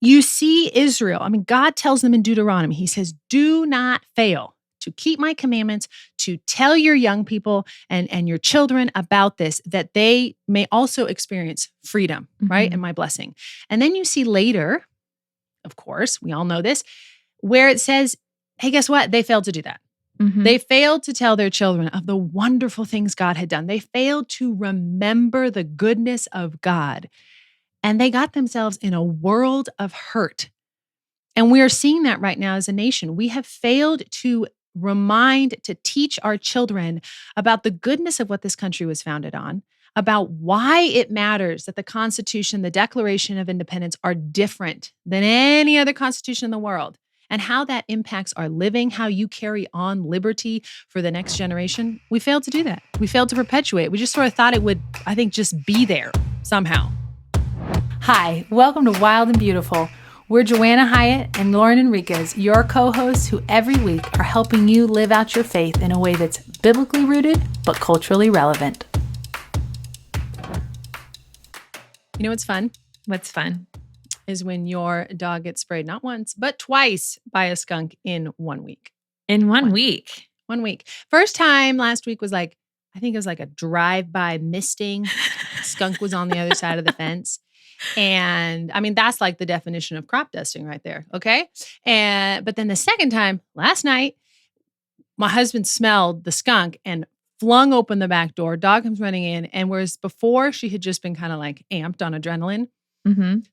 you see Israel. I mean, God tells them in Deuteronomy, he says, do not fail to keep my commandments, to tell your young people and your children about this, that they may also experience freedom, right? And my blessing. And then you see later, of course, we all know this, where it says, hey, guess what? They failed to do that. They failed to tell their children of the wonderful things God had done. They failed to remember the goodness of God. And they got themselves in a world of hurt. And we are seeing that right now as a nation. We have failed to to teach our children about the goodness of what this country was founded on, about why it matters that the Constitution, the Declaration of Independence are different than any other constitution in the world, and how that impacts our living, how you carry on liberty for the next generation. We failed to do that. We failed to perpetuate. We just sort of thought it would, I think, just be there somehow. Hi, welcome to Wild and Beautiful. We're Joanna Hyatt and Lauren Enriquez, your co-hosts who every week are helping you live out your faith in a way that's biblically rooted but culturally relevant. You know what's fun? What's fun? Is when your dog gets sprayed not once, but twice by a skunk in 1 week. In one week? 1 week. First time last week was like, I think it was like a drive-by misting. Skunk was on the other side of the fence. And I mean, that's like the definition of crop dusting right there. Okay. But then the second time last night, my husband smelled the skunk and flung open the back door. Dog comes running in. And whereas before she had just been kind of like amped on adrenaline,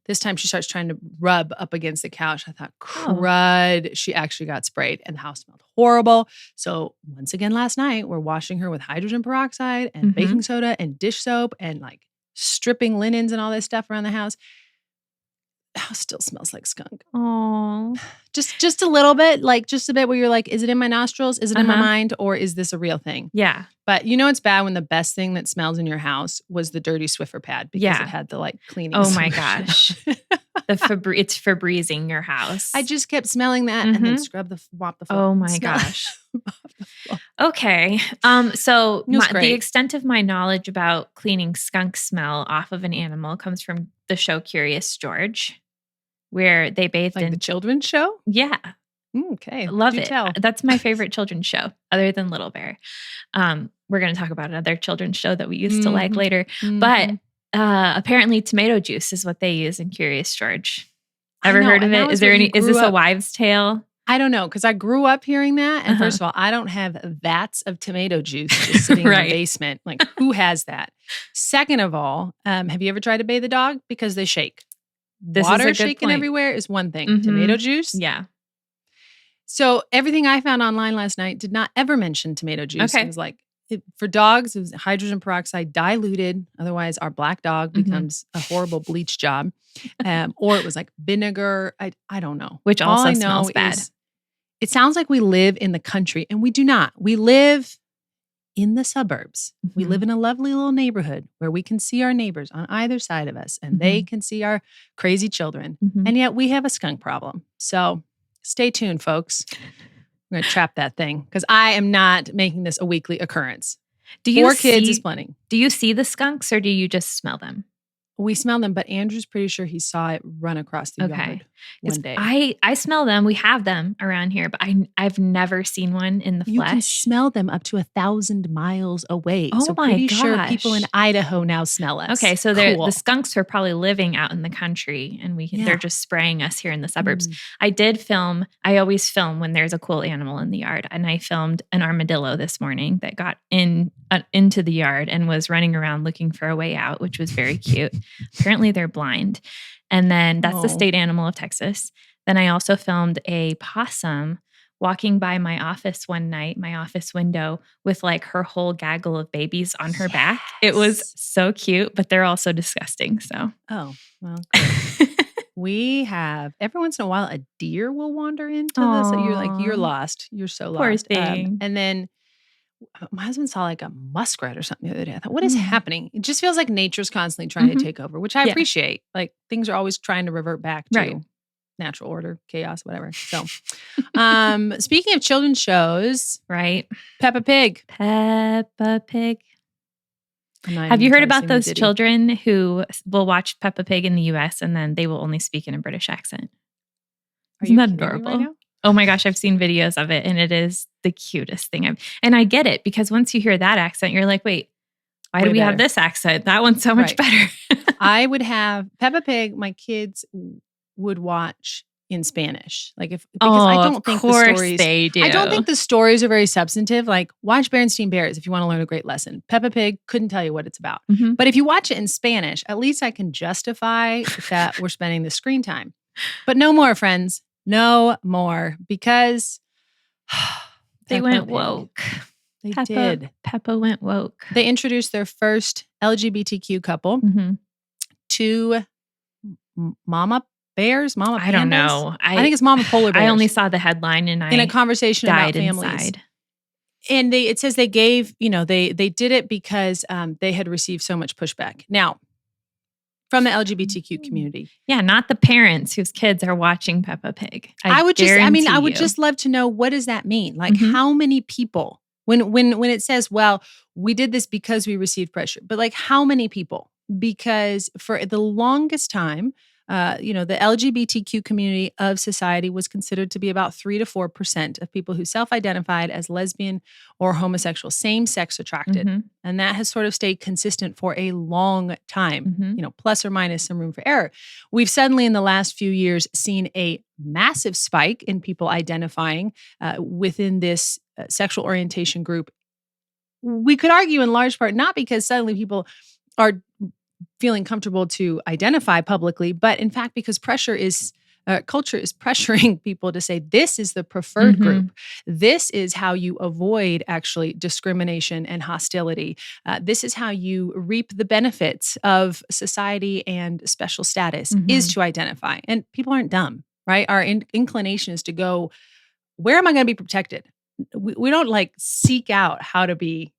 this time she starts trying to rub up against the couch. I thought, crud, she actually got sprayed and the house smelled horrible. So once again, last night, we're washing her with hydrogen peroxide and baking soda and dish soap and like stripping linens and all this stuff around the house. The house still smells like skunk. Oh, just a little bit, like just a bit where you're like, is it in my nostrils? Is it in my mind? Or is this a real thing? Yeah. But you know it's bad when the best thing that smells in your house was the dirty Swiffer pad because it had the like cleaning. Oh my gosh. It's Febrezing your house. I just kept smelling that and then mop the floor. Oh my gosh. Okay. So the extent of my knowledge about cleaning skunk smell off of an animal comes from the show Curious George, where they bathed in the children's show. Yeah. Okay. Love it. That's my favorite children's show other than Little Bear. We're going to talk about another children's show that we used to like later, but apparently tomato juice is what they use in Curious George. Ever heard of it? Is this a wives' tale? I don't know, because I grew up hearing that. And first of all, I don't have vats of tomato juice just sitting in the basement. Like, who has that? Second of all, have you ever tried to bathe a dog? Because they shake. Water shaking everywhere is one thing. Tomato juice? Yeah. So everything I found online last night did not ever mention tomato juice. Okay. It was like, for dogs, it was hydrogen peroxide diluted. Otherwise, our black dog becomes a horrible bleach job. Or it was like vinegar. I don't know. Which also smells bad. It sounds like we live in the country, and we do not. We live in the suburbs. We live in a lovely little neighborhood where we can see our neighbors on either side of us, and they can see our crazy children. And yet we have a skunk problem. So stay tuned, folks. We're going to trap that thing because I am not making this a weekly occurrence. 4 kids is plenty. Do you see the skunks or do you just smell them? We smell them, but Andrew's pretty sure he saw it run across the yard one day. I smell them. We have them around here, but I've never seen one in the flesh. You can smell them up to 1,000 miles away. Oh so my pretty gosh. sure people in Idaho now smell us. Okay, so the skunks are probably living out in the country, and they're just spraying us here in the suburbs. I always film when there's a cool animal in the yard, and I filmed an armadillo this morning that got into the yard and was running around looking for a way out, which was very cute. Apparently they're blind. And then that's the state animal of Texas. Then I also filmed a possum walking by my office one night, my office window, with like her whole gaggle of babies on her back. It was so cute, but they're also disgusting. So, we have every once in a while a deer will wander into this. You're like, you're lost. You're so lost. Poor thing. And then my husband saw like a muskrat or something the other day. I thought, what is happening? It just feels like nature's constantly trying to take over, which I appreciate. Like things are always trying to revert back to natural order, chaos, whatever. So, speaking of children's shows, right? Peppa Pig. Peppa Pig. Have you heard about those children who will watch Peppa Pig in the US and then they will only speak in a British accent? Isn't that adorable? Right, oh my gosh, I've seen videos of it and it is the cutest thing. And I get it because once you hear that accent, you're like, wait, why do we have this accent? That one's so much better. I would have Peppa Pig. My kids would watch in Spanish, because I don't think the stories. They do. I don't think the stories are very substantive. Like, watch Berenstain Bears if you want to learn a great lesson. Peppa Pig, couldn't tell you what it's about. Mm-hmm. But if you watch it in Spanish, at least I can justify that we're spending the screen time. But no more, friends. No more, because they went woke. They did. Peppa went woke. They introduced their first LGBTQ couple to Mama Bears, Mama Pandas? I don't know. I think it's Mama Polar Bears. I only saw the headline and in a conversation about families. Inside. And it says they gave, they did it because they had received so much pushback. Now, from the LGBTQ community. Yeah, not the parents whose kids are watching Peppa Pig. I would just love to know, what does that mean? Like, how many people, when it says, well, we did this because we received pressure, but like, how many people? Because for the longest time, the LGBTQ community of society was considered to be about 3 to 4% of people who self-identified as lesbian or homosexual, same-sex attracted. And that has sort of stayed consistent for a long time, plus or minus some room for error. We've suddenly in the last few years seen a massive spike in people identifying within this sexual orientation group. We could argue in large part, not because suddenly people are feeling comfortable to identify publicly, but in fact, because culture is pressuring people to say, this is the preferred group. This is how you avoid actually discrimination and hostility. This is how you reap the benefits of society and special status, is to identify. And people aren't dumb, right? Our inclination is to go, where am I going to be protected? We don't seek out how to be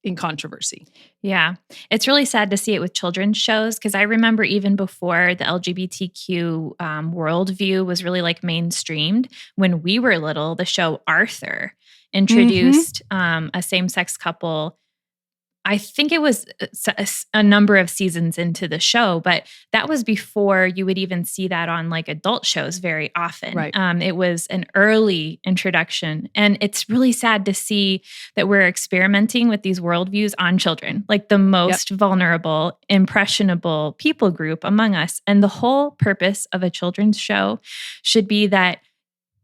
in controversy. Yeah. It's really sad to see it with children's shows, because I remember even before the LGBTQ worldview was really mainstreamed, when we were little, the show Arthur introduced a same-sex couple. I think it was a number of seasons into the show, but that was before you would even see that on adult shows very often. Right. It was an early introduction. And it's really sad to see that we're experimenting with these worldviews on children, the most vulnerable, impressionable people group among us. And the whole purpose of a children's show should be that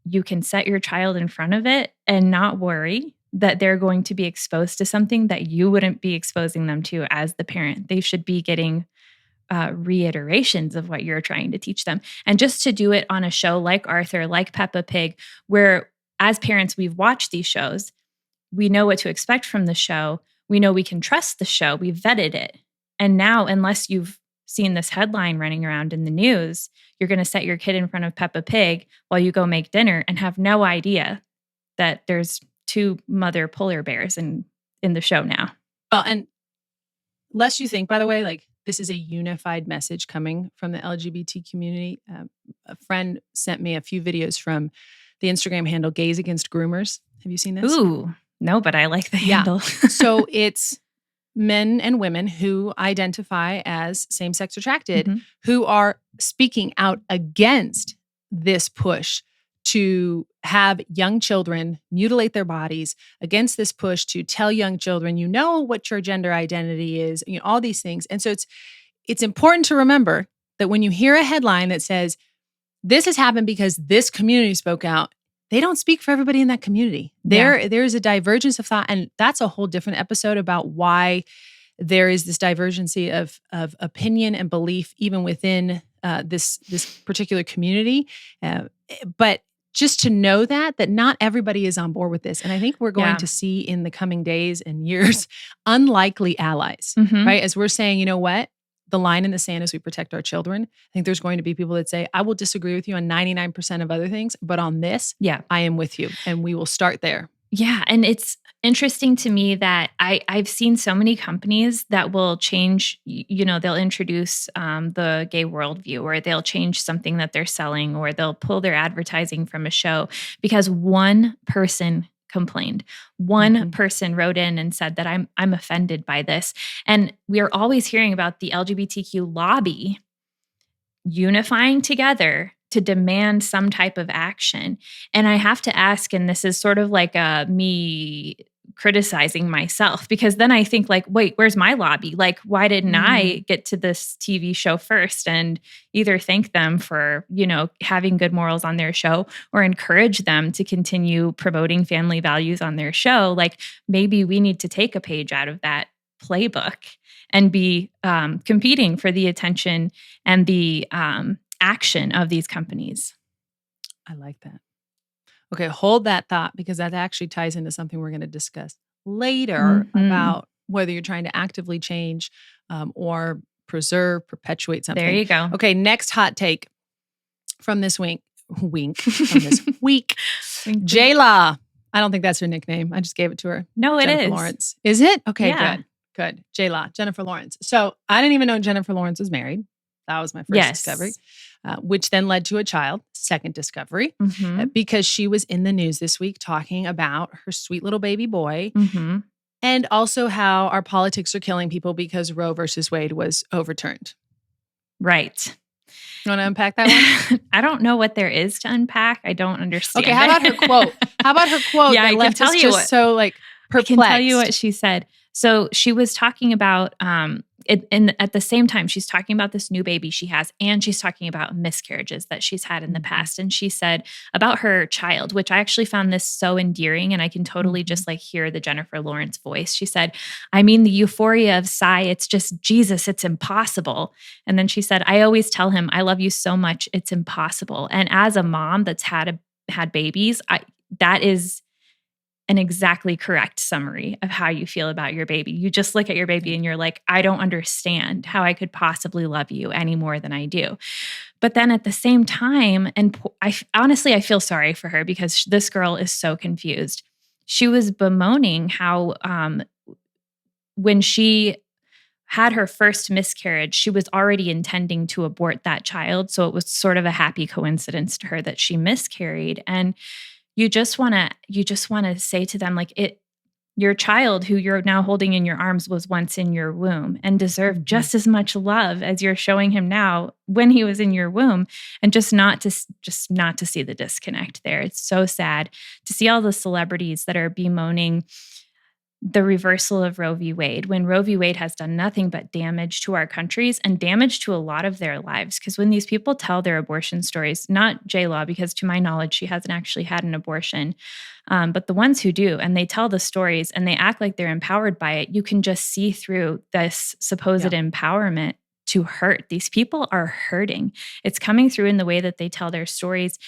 you can set your child in front of it and not worry that they're going to be exposed to something that you wouldn't be exposing them to as the parent. They should be getting reiterations of what you're trying to teach them. And just to do it on a show like Arthur, like Peppa Pig, where as parents, we've watched these shows, we know what to expect from the show, we know we can trust the show, we've vetted it. And now, unless you've seen this headline running around in the news, you're going to set your kid in front of Peppa Pig while you go make dinner and have no idea that there's 2 mother polar bears in the show now. Well, and lest you think, by the way, this is a unified message coming from the LGBT community. A friend sent me a few videos from the Instagram handle Gays Against Groomers. Have you seen this? Ooh, no, but I like the handle. So it's men and women who identify as same-sex attracted who are speaking out against this push to have young children mutilate their bodies, against this push to tell young children, what your gender identity is, all these things. And so it's important to remember that when you hear a headline that says, this has happened because this community spoke out, they don't speak for everybody in that community. There's a divergence of thought, and that's a whole different episode about why there is this divergency of opinion and belief even within this particular community. But just to know that not everybody is on board with this. And I think we're going to see in the coming days and years, unlikely allies, right? As we're saying, you know what? The line in the sand is we protect our children. I think there's going to be people that say, I will disagree with you on 99% of other things, but on this, I am with you. And we will start there. Yeah. And it's interesting to me that I've seen so many companies that will change, they'll introduce the gay worldview, or they'll change something that they're selling, or they'll pull their advertising from a show because one person complained. One person wrote in and said that I'm offended by this. And we're always hearing about the LGBTQ lobby unifying together to demand some type of action. And I have to ask, and this is sort of like me criticizing myself, because then I think like, wait, where's my lobby? Like, why didn't I get to this TV show first and either thank them for, having good morals on their show or encourage them to continue promoting family values on their show? Like, maybe we need to take a page out of that playbook and be competing for the attention and the action of these companies. I like that. Okay, hold that thought, because that actually ties into something we're going to discuss later about whether you're trying to actively change or preserve, perpetuate something. There you go. Okay, next hot take from this week. From this week. JLaw. I don't think that's her nickname. I just gave it to her. No, it Jennifer is. Lawrence. Is it? Okay, Yeah. Good. JLaw, Jennifer Lawrence. So I didn't even know Jennifer Lawrence was married. That was my first discovery, which then led to a child, second discovery, because she was in the news this week talking about her sweet little baby boy and also how our politics are killing people because Roe versus Wade was overturned. Right. You want to unpack that one? I don't know what there is to unpack. I don't understand. Okay, how about her quote? Yeah, that left us just so like perplexed? I can tell you what she said. So she was talking about, at the same time, she's talking about this new baby she has, and she's talking about miscarriages that she's had in the past. And she said about her child, which I actually found this so endearing, and I can totally just like hear the Jennifer Lawrence voice. She said, I mean, the euphoria of Cy, it's just Jesus, it's impossible. And then she said, I always tell him, I love you so much, it's impossible. And as a mom that's had babies, that is an exactly correct summary of how you feel about your baby. You just look at your baby and you're like, I don't understand how I could possibly love you any more than I do. But then at the same time, and I feel sorry for her because this girl is so confused. She was bemoaning how when she had her first miscarriage, she was already intending to abort that child. So it was sort of a happy coincidence to her that she miscarried. And you just want to say to them, like, your child who you're now holding in your arms was once in your womb and deserved just as much love as you're showing him now when he was in your womb, and just not to see the disconnect there. It's so sad to see all the celebrities that are bemoaning the reversal of Roe v. Wade, when Roe v. Wade has done nothing but damage to our countries and damage to a lot of their lives. Because when these people tell their abortion stories, not JLaw, because to my knowledge, she hasn't actually had an abortion, but the ones who do, and they tell the stories and they act like they're empowered by it, you can just see through this supposed empowerment to hurt. These people are hurting. It's coming through in the way that they tell their stories.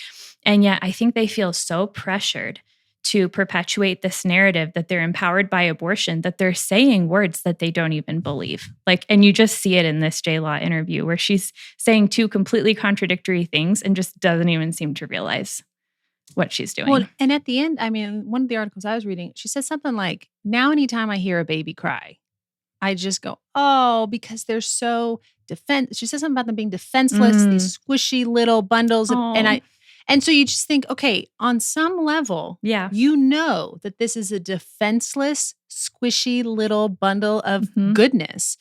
And yet I think they feel so pressured to perpetuate this narrative that they're empowered by abortion, that they're saying words that they don't even believe. Like, and you just see it in this JLaw interview where she's saying two completely contradictory things and just doesn't even seem to realize what she's doing. Well, and at the end, I mean, one of the articles I was reading, she said something like, now anytime I hear a baby cry, I just go, oh, because they're so she said something about them being defenseless, these squishy little bundles. And so you just think, okay, on some level, you know that this is a defenseless, squishy little bundle of goodness.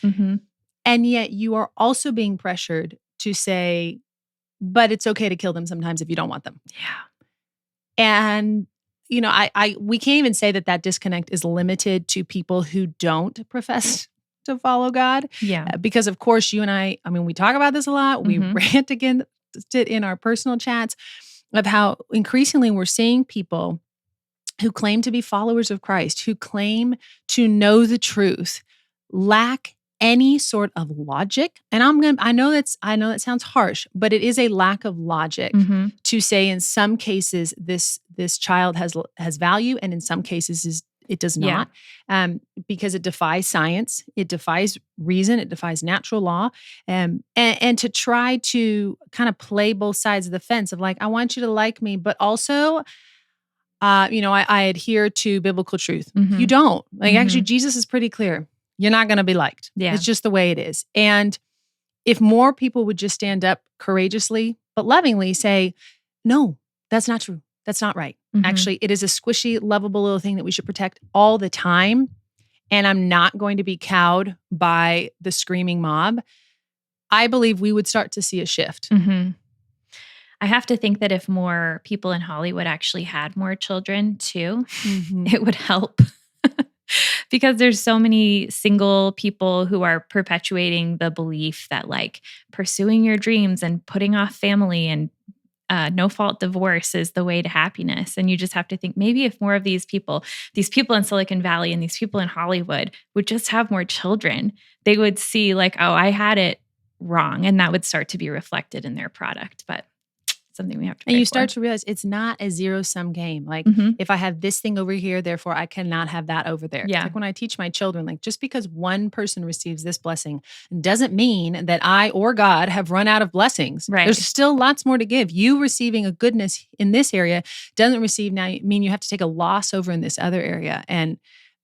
And yet you are also being pressured to say, but it's okay to kill them sometimes if you don't want them. Yeah. And, we can't even say that disconnect is limited to people who don't profess to follow God. Yeah. Because of course, you and I mean, we talk about this a lot. We rant against it in our personal chats of how increasingly we're seeing people who claim to be followers of Christ, who claim to know the truth, lack any sort of logic. And I know that sounds harsh, but it is a lack of logic to say in some cases this child has value, and in some cases it does not, because it defies science, it defies reason, it defies natural law, and to try to kind of play both sides of the fence of like, I want you to like me, but also, I adhere to biblical truth. You don't. Like, actually, Jesus is pretty clear. You're not going to be liked. Yeah. It's just the way it is. And if more people would just stand up courageously, but lovingly say, no, that's not true. That's not right. Actually, it is a squishy, lovable little thing that we should protect all the time. And I'm not going to be cowed by the screaming mob. I believe we would start to see a shift. I have to think that if more people in Hollywood actually had more children too, it would help. Because there's so many single people who are perpetuating the belief that like pursuing your dreams and putting off family and no-fault divorce is the way to happiness. And you just have to think maybe if more of these people in Silicon Valley and these people in Hollywood would just have more children, they would see like, oh, I had it wrong. And that would start to be reflected in their product. But something we have to pray And you for. start to realize it's not a zero-sum game. Like if I have this thing over here, therefore I cannot have that over there. Yeah. It's like when I teach my children, like just because one person receives this blessing doesn't mean that I or God have run out of blessings. Right. There's still lots more to give. You receiving a goodness in this area doesn't mean you have to take a loss over in this other area. And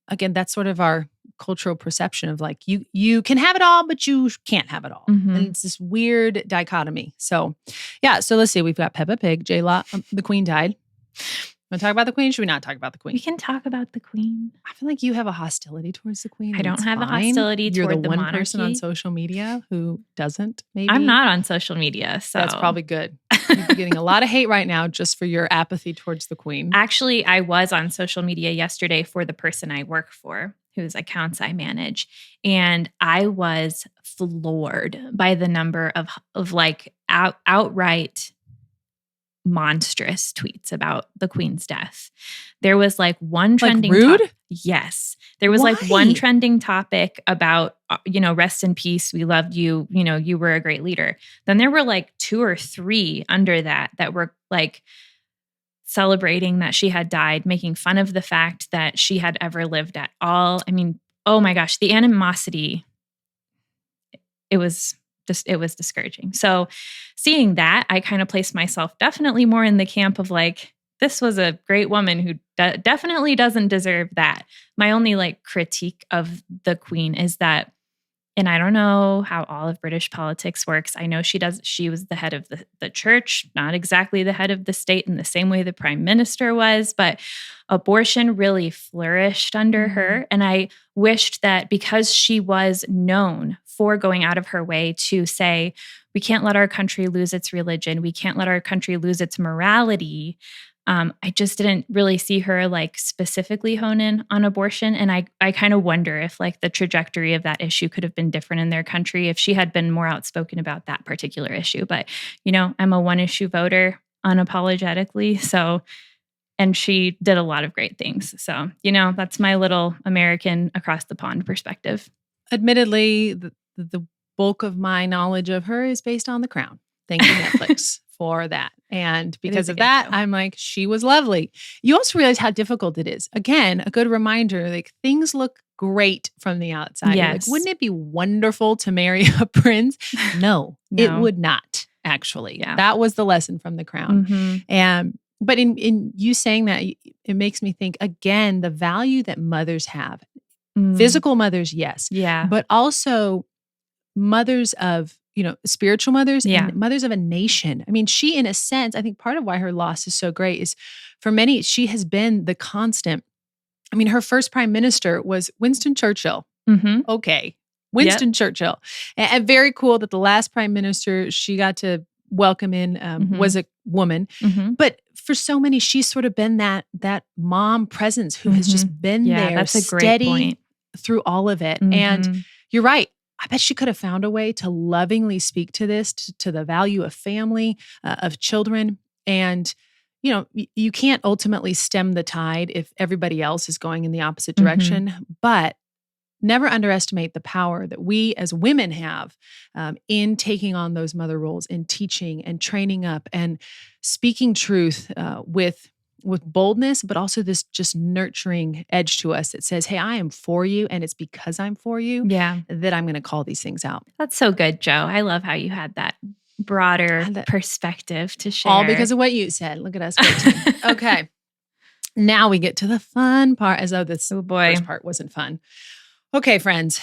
again, that's sort of our cultural perception of like, you can have it all, but you can't have it all. And it's this weird dichotomy. So yeah. So let's see. We've got Peppa Pig, JLaw, the Queen died. Want to talk about the Queen? Should we not talk about the Queen? We can talk about the Queen. I feel like you have a hostility towards the Queen. I don't have a hostility You're toward the the one person on social media who doesn't, maybe. I'm not on social media, so. That's probably good. You're getting a lot of hate right now just for your apathy towards the Queen. Actually, I was on social media yesterday for the person I work for, whose accounts I manage. And I was floored by the number of like outright monstrous tweets about the Queen's death. There was like one trending rude? Yes. There was Why? like one trending topic about, rest in peace. We loved you. You were a great leader. Then there were like 2 or 3 under that were like celebrating that she had died, making fun of the fact that she had ever lived at all. I mean, oh my gosh, the animosity, it was discouraging. So seeing that, I kind of placed myself definitely more in the camp of like, this was a great woman who definitely doesn't deserve that. My only like critique of the Queen is that, and I don't know how all of British politics works. I know she was the head of the church, not exactly the head of the state in the same way the prime minister was, but abortion really flourished under her. And I wished that because she was known for going out of her way to say, we can't let our country lose its religion. We can't let our country lose its morality. I just didn't really see her like specifically hone in on abortion. And I kind of wonder if like the trajectory of that issue could have been different in their country if she had been more outspoken about that particular issue. But, I'm a one issue voter unapologetically. So, and she did a lot of great things. So, that's my little American across the pond perspective. Admittedly, the bulk of my knowledge of her is based on The Crown. Thank you, Netflix, for that. And because of that, I'm like, she was lovely. You also realize how difficult it is. Again, a good reminder, like things look great from the outside. Yes. Like, wouldn't it be wonderful to marry a prince? No, it would not, actually. Yeah. That was the lesson from The Crown. But in you saying that, it makes me think, again, the value that mothers have. Physical mothers, yes. Yeah. But also mothers of, spiritual mothers and mothers of a nation. I mean, she, in a sense, I think part of why her loss is so great is for many, she has been the constant. I mean, her first prime minister was Winston Churchill. Okay. Winston Churchill. And very cool that the last prime minister she got to welcome in was a woman. But for so many, she's sort of been that mom presence who has just been there, that's a great steady point. Through all of it. And you're right. I bet she could have found a way to lovingly speak to this, to the value of family, of children. And, you can't ultimately stem the tide if everybody else is going in the opposite direction. But never underestimate the power that we as women have in taking on those mother roles, in teaching and training up and speaking truth with boldness, but also this just nurturing edge to us that says, hey, I am for you. And it's because I'm for you that I'm going to call these things out. That's so good, Joe. I love how you had that broader perspective to share. All because of what you said. Look at us. Okay. Now we get to the fun part, as though this first part wasn't fun. Okay, friends.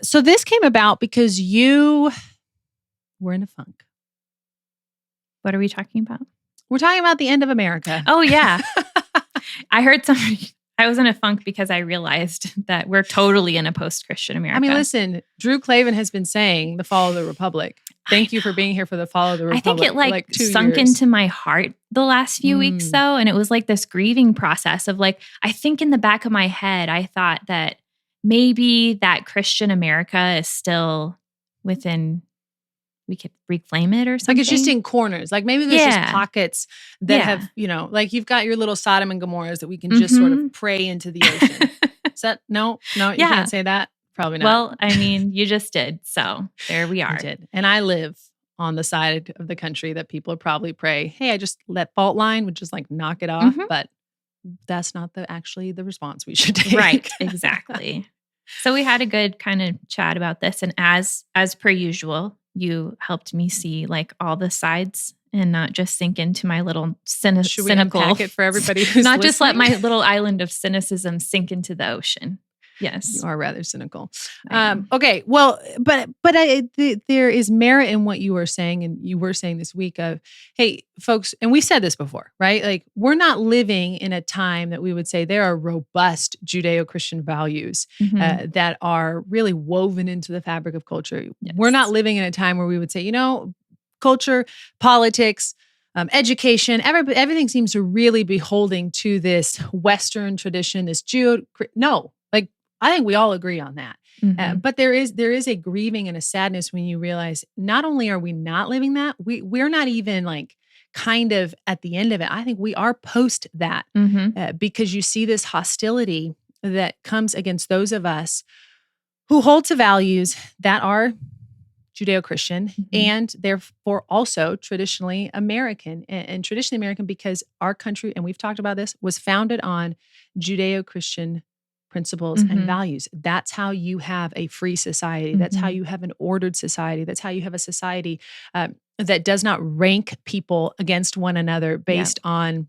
So this came about because you were in a funk. What are we talking about? We're talking about the end of America. Oh, yeah. I heard somebody, I was in a funk because I realized that we're totally in a post-Christian America. I mean, listen, Drew Clavin has been saying the fall of the Republic. Thank you for being here for the fall of the Republic. I think it like 2 sunk years. into my heart the last few weeks though. And it was like this grieving process of like, I think in the back of my head, I thought that maybe that Christian America is still within, we could reclaim it or something. Like it's just in corners. Like maybe there's just pockets that have, like you've got your little Sodom and Gomorrahs that we can just sort of pray into the ocean. Is that, no, you can't say that? Probably not. Well, I mean, you just did. So there we are. I did. And I live on the side of the country that people probably pray, hey, I just let fault line, which is like knock it off. But that's not actually the response we should take. Right. Exactly. So we had a good kind of chat about this. And as per usual, you helped me see like all the sides and not just sink into my little cynical. Should we unpack it for everybody who's not listening? Just let my little island of cynicism sink into the ocean. Yes. You are rather cynical. Okay. Well, but there is merit in what you were saying, and you were saying this week of, hey, folks, and we said this before, right? Like we're not living in a time that we would say there are robust Judeo-Christian values that are really woven into the fabric of culture. Yes. We're not living in a time where we would say, culture, politics, education, everything seems to really be holding to this Western tradition, this no. I think we all agree on that. But there is a grieving and a sadness when you realize not only are we not living that, we're not even like kind of at the end of it. I think we are post that because you see this hostility that comes against those of us who hold to values that are Judeo-Christian and therefore also traditionally American and traditionally American because our country, and we've talked about this, was founded on Judeo-Christian principles and values. That's how you have a free society. That's how you have an ordered society. That's how you have a society that does not rank people against one another based on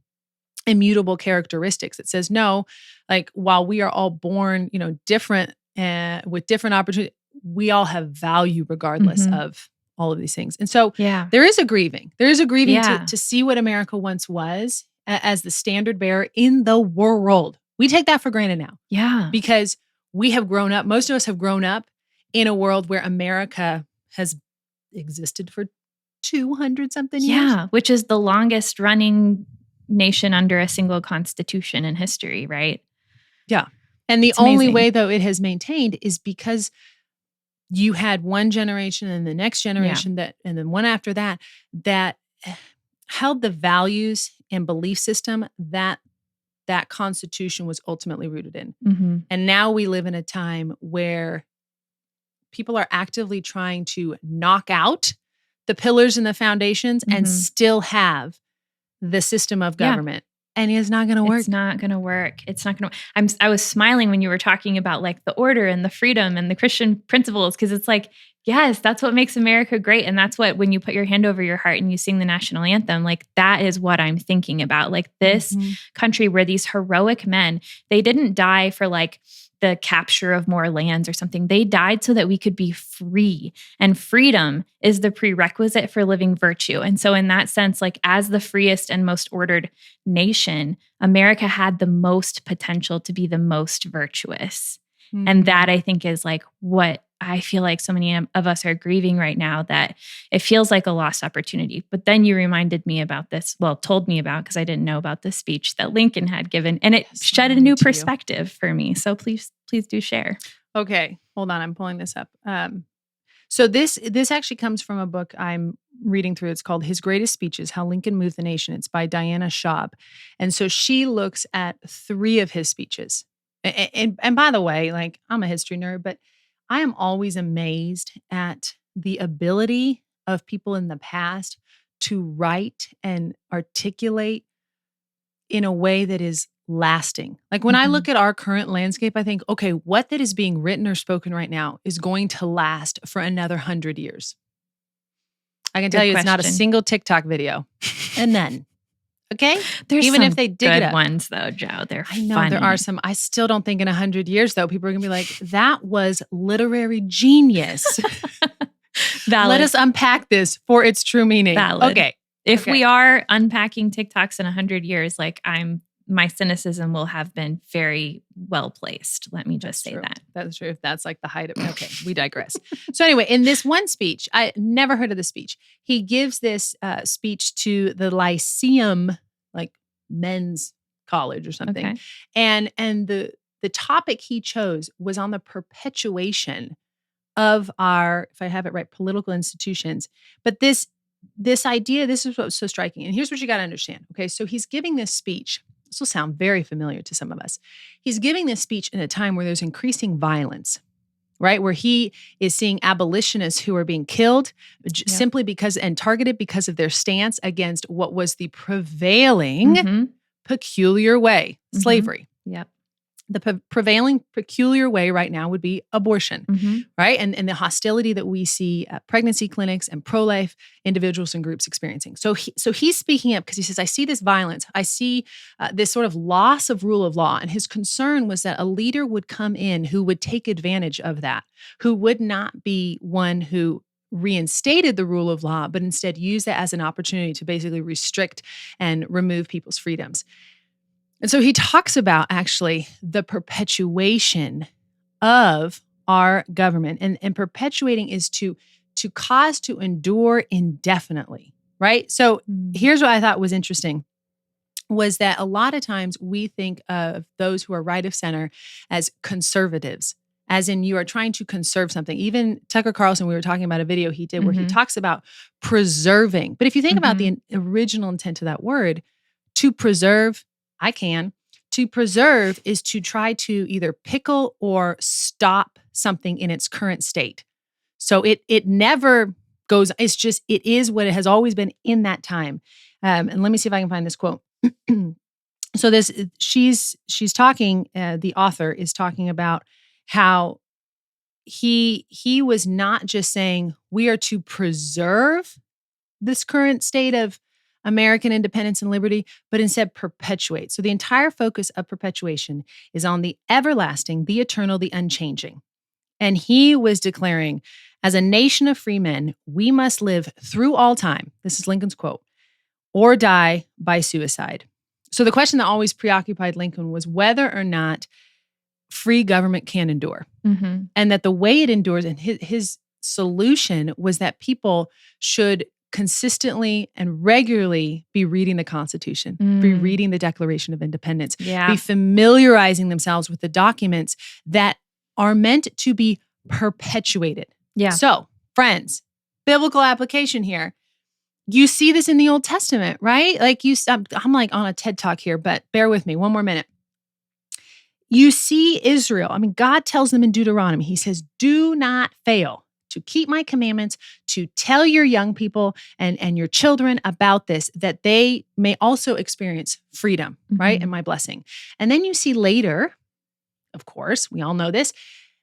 immutable characteristics. It says, no, like while we are all born, different with different opportunities, we all have value regardless of all of these things. And so there is a grieving. There is a grieving to see what America once was as the standard bearer in the world. We take that for granted now. Yeah. Because we have grown up, most of us have grown up in a world where America has existed for 200 something years. Yeah, which is the longest running nation under a single constitution in history, right? Yeah. And the only way, though, it has maintained is because you had one generation and the next generation and then one after that held the values and belief system that Constitution was ultimately rooted in. And now we live in a time where people are actively trying to knock out the pillars and the foundations and still have the system of government. And it's not going to work. It's not going to work. It's not going to. I was smiling when you were talking about like the order and the freedom and the Christian principles, because it's like, yes, that's what makes America great. And that's what, when you put your hand over your heart and you sing the national anthem, like that is what I'm thinking about. Like this country where these heroic men, they didn't die for like the capture of more lands or something. They died so that we could be free. And freedom is the prerequisite for living virtue. And so in that sense, like as the freest and most ordered nation, America had the most potential to be the most virtuous. And that I think is like what I feel like so many of us are grieving right now, that it feels like a lost opportunity. But then you reminded me about this, told me about, because I didn't know about this speech that Lincoln had given, and it shed a new perspective for me. So please do share. Okay, hold on. I'm pulling this up. So this actually comes from a book I'm reading through. It's called His Greatest Speeches, How Lincoln Moved the Nation. It's by Diana Schaub. And so she looks at 3 of his speeches. And by the way, like I'm a history nerd, but I am always amazed at the ability of people in the past to write and articulate in a way that is lasting. Like when I look at our current landscape, I think, okay, what that is being written or spoken right now is going to last for another 100 years. I can tell you it's not a single TikTok video. And then, okay? There's even some if they dig it up. ones though, Joe. They're I know funny. There are some. I still don't think in 100 years though, people are gonna be like, that was literary genius. Let us unpack this for its true meaning. Valid. Okay. If we are unpacking TikToks in 100 years, like I'm my cynicism will have been very well placed. Let me just say that. That's true. If that's like the height of it. Okay, we digress. So anyway, in this one speech, I never heard of the speech. He gives this speech to the Lyceum, like men's college or something. Okay. And the topic he chose was on the perpetuation of our, if I have it right, political institutions. But this idea, this is what's so striking. And here's what you got to understand. Okay, so he's giving this speech. This will sound very familiar to some of us. He's giving this speech in a time where there's increasing violence, right? Where he is seeing abolitionists who are being killed simply because and targeted because of their stance against what was the prevailing peculiar way, slavery. Yep. The prevailing peculiar way right now would be abortion, right? And the hostility that we see at pregnancy clinics and pro-life individuals and groups experiencing. So he's speaking up because he says, I see this violence. I see this sort of loss of rule of law. And his concern was that a leader would come in who would take advantage of that, who would not be one who reinstated the rule of law, but instead used that as an opportunity to basically restrict and remove people's freedoms. And so he talks about actually the perpetuation of our government. And perpetuating is to cause to endure indefinitely, right? So here's what I thought was interesting, was that a lot of times we think of those who are right of center as conservatives, as in you are trying to conserve something. Even Tucker Carlson, we were talking about a video he did where he talks about preserving. But if you think about the original intent of that word, to preserve, to preserve is to try to either pickle or stop something in its current state. So it never goes, it's just, it is what it has always been in that time. And let me see if I can find this quote. So she's talking, the author is talking about how he was not just saying we are to preserve this current state of American independence and liberty, but instead perpetuate. So the entire focus of perpetuation is on the everlasting, the eternal, the unchanging. And he was declaring, as a nation of free men, we must live through all time, this is Lincoln's quote, or die by suicide. So the question that always preoccupied Lincoln was whether or not free government can endure. And that the way it endures, and his solution was that people should consistently and regularly be reading the Constitution, be reading the Declaration of Independence, be familiarizing themselves with the documents that are meant to be perpetuated. So, friends, biblical application here. You see this in the Old Testament, right? Like I'm like on a TED Talk here, but bear with me 1 more minute. You see Israel. I mean, God tells them in Deuteronomy, he says, do not fail to keep my commandments, to tell your young people and your children about this, that they may also experience freedom, right? And my blessing. And then you see later, of course, we all know this,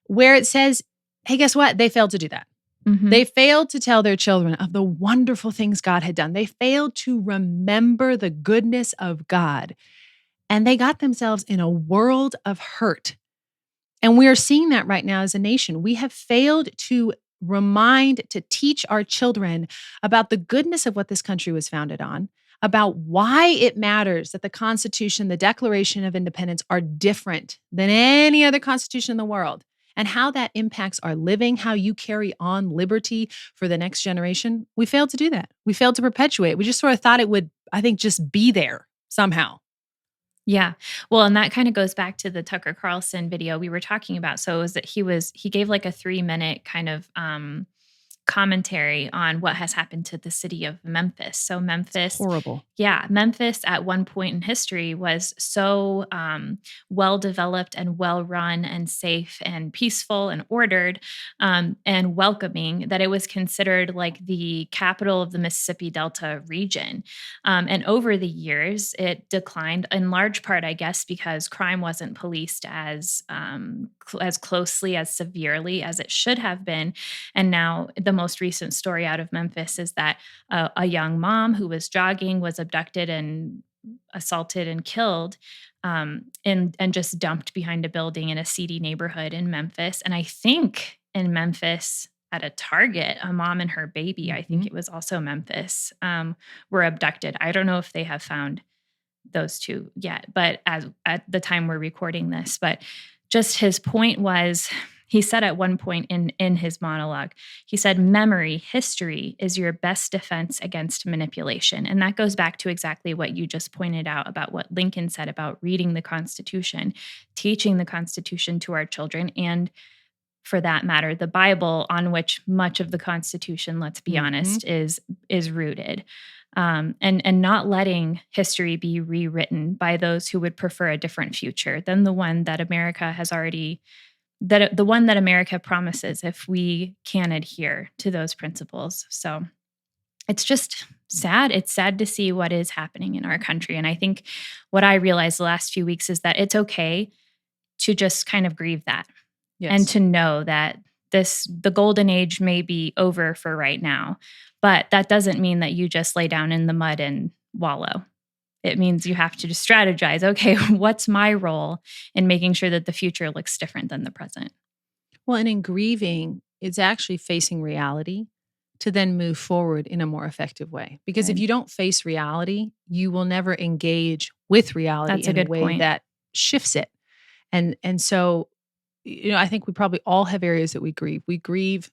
where it says, hey, guess what? They failed to do that. They failed to tell their children of the wonderful things God had done. They failed to remember the goodness of God. And they got themselves in a world of hurt. And we are seeing that right now as a nation. We have failed to to teach our children about the goodness of what this country was founded on, about why it matters that the Constitution, the Declaration of Independence are different than any other constitution in the world, and how that impacts our living, how you carry on liberty for the next generation. We failed to do that. We failed to perpetuate. We just sort of thought it would, I think, just be there somehow. Yeah. Well, and that kind of goes back to the Tucker Carlson video we were talking about. So it was that he gave like a 3-minute kind of commentary on what has happened to the city of Memphis. So Memphis, it's horrible. Yeah, Memphis at one point in history was so well developed and well run and safe and peaceful and ordered and welcoming that it was considered like the capital of the Mississippi Delta region. And over the years, it declined in large part, I guess, because crime wasn't policed as closely, as severely as it should have been. And now the most recent story out of Memphis is that a young mom who was jogging was abducted and assaulted and killed and just dumped behind a building in a seedy neighborhood in Memphis. And I think in Memphis at a Target, a mom and her baby, I think it was also Memphis, were abducted. I don't know if they have found those two yet, but at the time we're recording this. But just his point was, he said at one point in his monologue, he said, memory, history is your best defense against manipulation. And that goes back to exactly what you just pointed out about what Lincoln said about reading the Constitution, teaching the Constitution to our children, and for that matter, the Bible, on which much of the Constitution, let's be honest, is rooted. And not letting history be rewritten by those who would prefer a different future than the one that America has already, the one that America promises if we can adhere to those principles. So it's just sad. It's sad to see what is happening in our country. And I think what I realized the last few weeks is that it's okay to just kind of grieve that. Yes. And to know that the golden age may be over for right now, but that doesn't mean that you just lay down in the mud and wallow. It means you have to just strategize. Okay, what's my role in making sure that the future looks different than the present? Well, and in grieving, it's actually facing reality to then move forward in a more effective way. Because if you don't face reality, you will never engage with reality in a way that shifts it. And so, I think we probably all have areas that we grieve.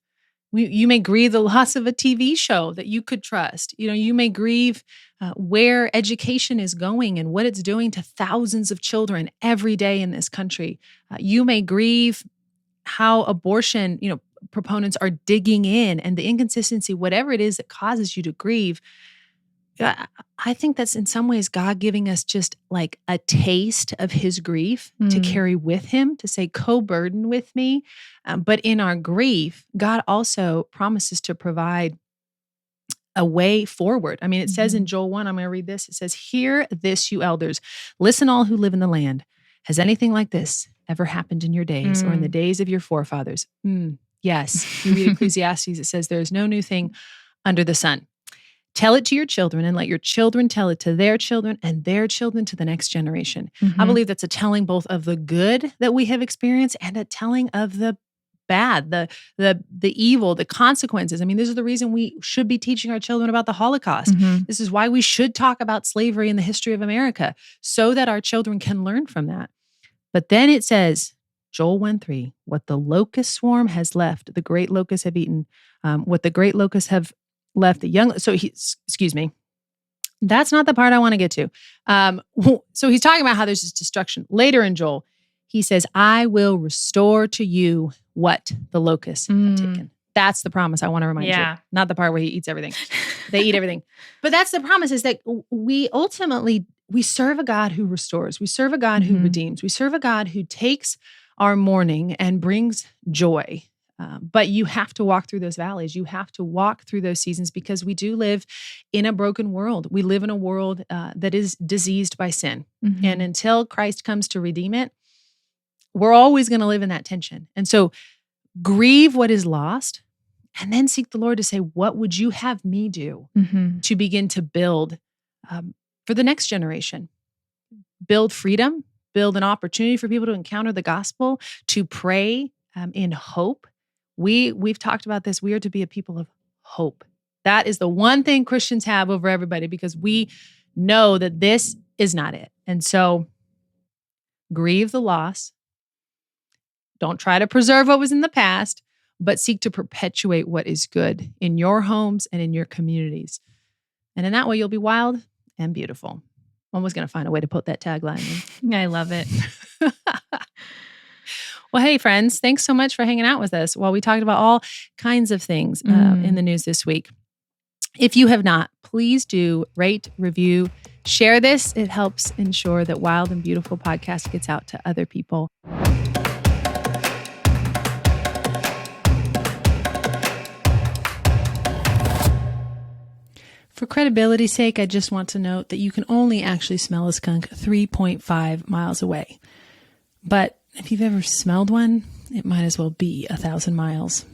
You may grieve the loss of a TV show that you could trust. You may grieve where education is going and what it's doing to thousands of children every day in this country. You may grieve how abortion, proponents are digging in and the inconsistency, whatever it is that causes you to grieve. I think that's in some ways God giving us just like a taste of his grief to carry with him, to say, co-burden with me. But in our grief, God also promises to provide a way forward. I mean, it says in Joel 1, I'm going to read this. It says, "Hear this, you elders. Listen, all who live in the land. Has anything like this ever happened in your days or in the days of your forefathers?" Yes. You read Ecclesiastes, it says, "There is no new thing under the sun. Tell it to your children and let your children tell it to their children and their children to the next generation." I believe that's a telling both of the good that we have experienced and a telling of the bad, the evil, the consequences. I mean, this is the reason we should be teaching our children about the Holocaust. This is why we should talk about slavery in the history of America, so that our children can learn from that. But then it says, Joel 1:3, "What the locust swarm has left, the great locusts have eaten. What the great locusts have left, the young." So excuse me. That's not the part I want to get to. So he's talking about how there's this destruction. Later in Joel, he says, "I will restore to you what the locusts have taken." That's the promise I want to remind you. Not the part where he eats everything. They eat everything. But that's the promise, is that we serve a God who restores. We serve a God who redeems. We serve a God who takes our mourning and brings joy. But you have to walk through those valleys. You have to walk through those seasons, because we do live in a broken world. We live in a world that is diseased by sin. And until Christ comes to redeem it, we're always going to live in that tension. And so grieve what is lost, and then seek the Lord to say, what would you have me do to begin to build for the next generation? Build freedom, build an opportunity for people to encounter the gospel, to pray in hope. We've talked about this. We are to be a people of hope. That is the one thing Christians have over everybody, because we know that this is not it. And so grieve the loss. Don't try to preserve what was in the past, but seek to perpetuate what is good in your homes and in your communities. And in that way, you'll be wild and beautiful. I'm almost going to find a way to put that tagline in. I love it. Well, hey, friends, thanks so much for hanging out with us while we talked about all kinds of things in the news this week. If you have not, please do rate, review, share this. It helps ensure that Wild and Beautiful podcast gets out to other people. For credibility's sake, I just want to note that you can only actually smell a skunk 3.5 miles away. But if you've ever smelled one, it might as well be 1,000 miles.